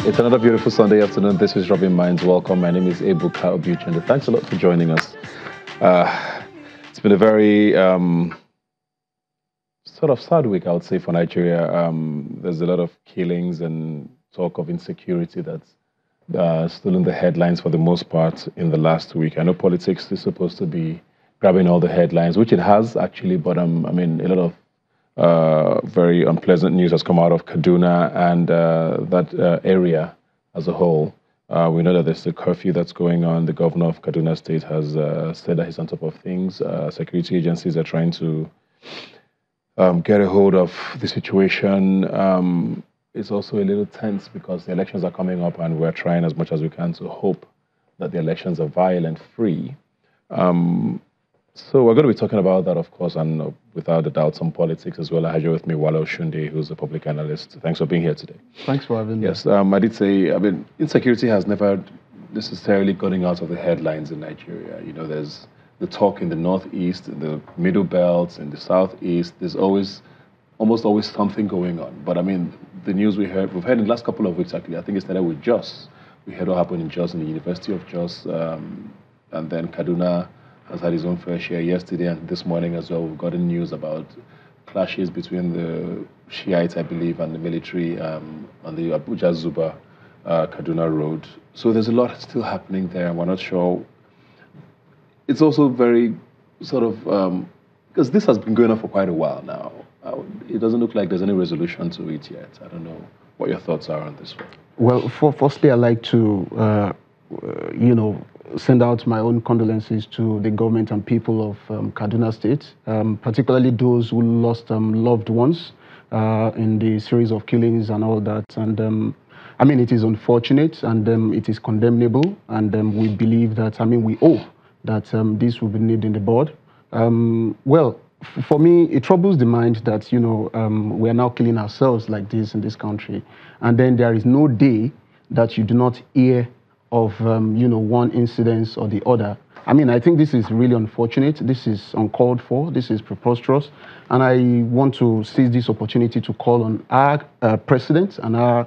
It's another beautiful Sunday afternoon. This is Rubbin Minds. Welcome. My name is Ebuka Obuchende. Thanks a lot for joining us. It's been a very sort of sad week, I would say, for Nigeria. There's a lot of killings and talk of insecurity that's still in the headlines for the most part in the last week. I know politics is supposed to be grabbing all the headlines, which it has actually, but I mean, a lot of very unpleasant news has come out of Kaduna and that area as a whole. We know that there's a curfew that's going on. The governor of Kaduna State has said that he's on top of things. Security agencies are trying to get a hold of the situation. It's also a little tense because the elections are coming up and we're trying as much as we can to hope that the elections are violent free. So we're going to be talking about that, of course, and without a doubt, some politics as well. I have here with me Wale Oshunde, who's a public analyst. Thanks for being here today. Thanks for having me. Yes, I did say, I mean, insecurity has never necessarily gotten out of the headlines in Nigeria. You know, there's the talk in the northeast, in the middle belt, in the southeast. There's almost always something going on. But I mean, the news we've heard in the last couple of weeks, actually, I think it started with Jos. We heard what happened in Jos, in the University of Jos, and then Kaduna has had his own fair share yesterday and this morning as well. We've gotten news about clashes between the Shiites, I believe, and the military on the Abuja-Zuba Kaduna road. So there's a lot still happening there, and we're not sure. It's also very sort of, because this has been going on for quite a while now. It doesn't look like there's any resolution to it yet. I don't know what your thoughts are on this one. Well, firstly, I'd like to, send out my own condolences to the government and people of Kaduna State, particularly those who lost loved ones in the series of killings and all that. And I mean, it is unfortunate and it is condemnable. And we believe that, we hope that this will be nipped in the bud. Well, for me, it troubles the mind that, we are now killing ourselves like this in this country. And then there is no day that you do not hear of, one incident or the other. I mean, I think this is really unfortunate. This is uncalled for. This is preposterous. And I want to seize this opportunity to call on our president and our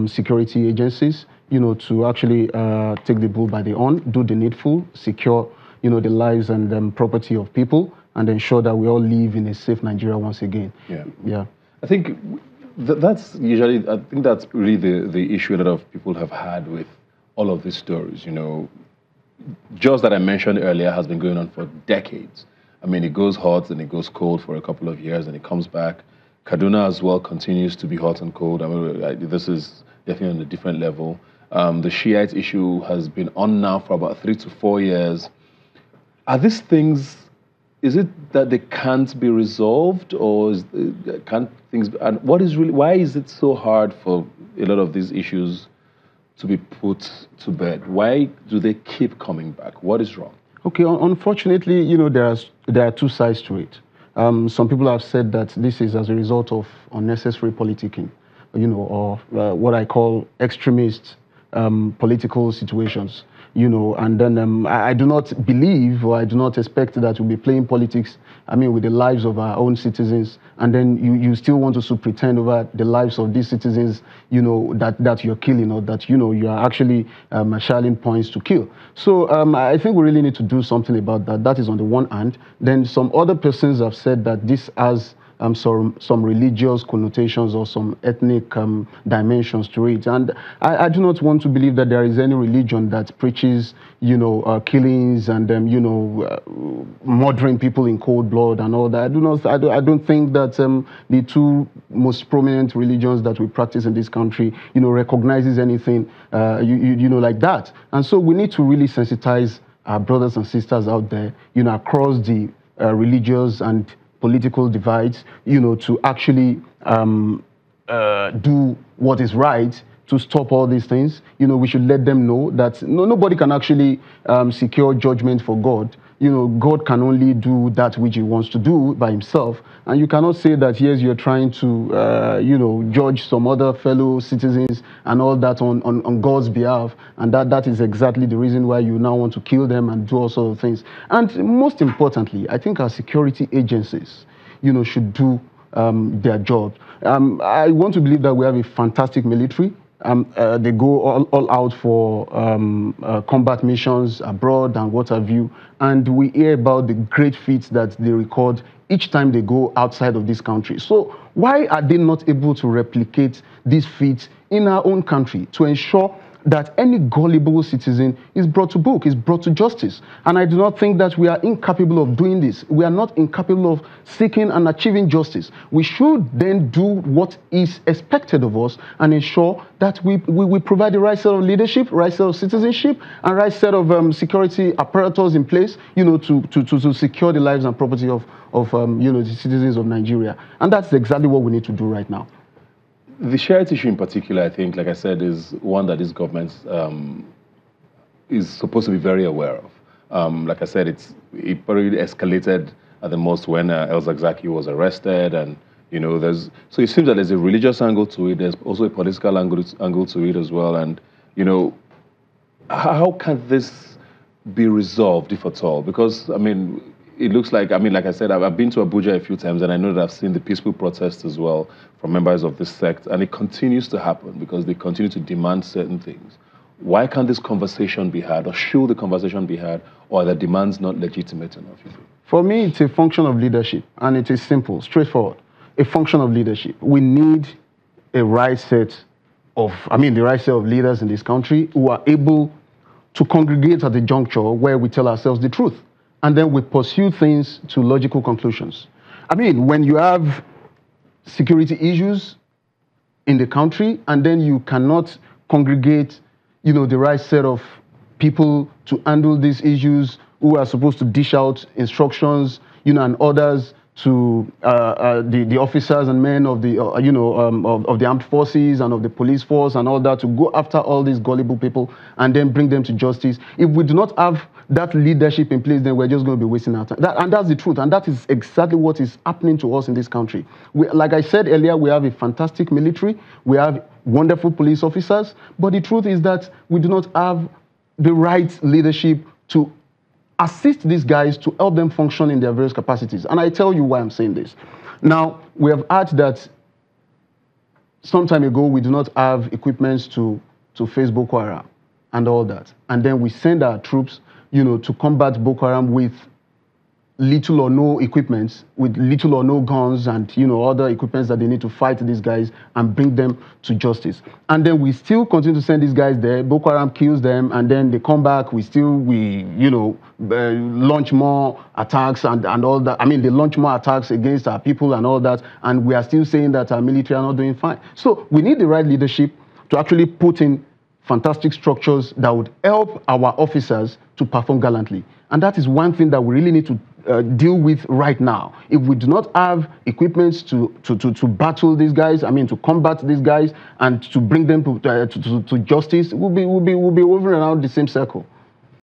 security agencies, to actually take the bull by the horn, do the needful, secure, the lives and property of people, and ensure that we all live in a safe Nigeria once again. Yeah. I think that's usually, I think that's really the issue a lot of people have had with all of these stories. Just that I mentioned earlier has been going on for decades. I mean, it goes hot and it goes cold for a couple of years and it comes back. Kaduna as well continues to be hot and cold. I mean, this is definitely on a different level. The Shiite issue has been on now for about 3 to 4 years. Are these things, is it that they can't be resolved, or can't things, and why is it so hard for a lot of these issues to be put to bed? Why do they keep coming back? What is wrong? Okay, unfortunately, there are two sides to it. Some people have said that this is as a result of unnecessary politicking, or what I call extremist political situations. And then I do not believe, or I do not expect that we'll be playing politics, with the lives of our own citizens, and then you still want to pretend over the lives of these citizens, that you're killing, or that, you are actually marshalling points to kill. So I think we really need to do something about that. That is on the one hand. Then some other persons have said that this has some religious connotations or some ethnic dimensions to it. And I do not want to believe that there is any religion that preaches, killings and, murdering people in cold blood and all that. I don't think that the two most prominent religions that we practice in this country, recognizes anything, like that. And so we need to really sensitize our brothers and sisters out there, across the religious and political divides, to actually do what is right to stop all these things. We should let them know that nobody can actually secure judgment for God. God can only do that which he wants to do by himself. And you cannot say that, yes, you're trying to, judge some other fellow citizens and all that on God's behalf. And that is exactly the reason why you now want to kill them and do all sorts of things. And most importantly, I think our security agencies, should do their job. I want to believe that we have a fantastic military. they go all out for combat missions abroad and what have you, and we hear about the great feats that they record each time they go outside of this country. So why are they not able to replicate these feats in our own country to ensure that any gullible citizen is brought to book, is brought to justice? And I do not think that we are incapable of doing this. We are not incapable of seeking and achieving justice. We should then do what is expected of us and ensure that we provide the right set of leadership, right set of citizenship, and right set of security apparatus in place, to secure the lives and property of the citizens of Nigeria. And that's exactly what we need to do right now. The shared issue in particular, I think, like I said, is one that this government is supposed to be very aware of. Like I said, it already escalated at the most when El Zakzaky was arrested, and so it seems that there's a religious angle to it. There's also a political angle to it as well, and how can this be resolved, if at all? Because it looks like, like I said, I've been to Abuja a few times, and I know that I've seen the peaceful protests as well from members of this sect, and it continues to happen because they continue to demand certain things. Why can't this conversation be had, or should the conversation be had, or are the demands not legitimate enough, you think? For me, it's a function of leadership, and it is simple, straightforward. A function of leadership. We need the right set of leaders in this country who are able to congregate at the juncture where we tell ourselves the truth. And then we pursue things to logical conclusions. When you have security issues in the country, and then you cannot congregate, the right set of people to handle these issues, who are supposed to dish out instructions, and orders to the officers and men of the of the armed forces and of the police force and all that, to go after all these gullible people and then bring them to justice. If we do not have that leadership in place, then we're just going to be wasting our time. And that's the truth, and that is exactly what is happening to us in this country. Like I said earlier, we have a fantastic military, we have wonderful police officers, but the truth is that we do not have the right leadership to assist these guys, to help them function in their various capacities. And I tell you why I'm saying this. Now, we have heard that some time ago we do not have equipments to face Boko Haram and all that. And then we send our troops, to combat Boko Haram with little or no equipments, with little or no guns and, other equipments that they need to fight these guys and bring them to justice. And then we still continue to send these guys there. Boko Haram kills them, and then they come back. We launch more attacks and all that. They launch more attacks against our people and all that. And we are still saying that our military are not doing fine. So we need the right leadership to actually put in fantastic structures that would help our officers to perform gallantly. And that is one thing that we really need to deal with right now. If we do not have equipments to battle these guys, to combat these guys and to bring them to justice, we'll be moving around the same circle.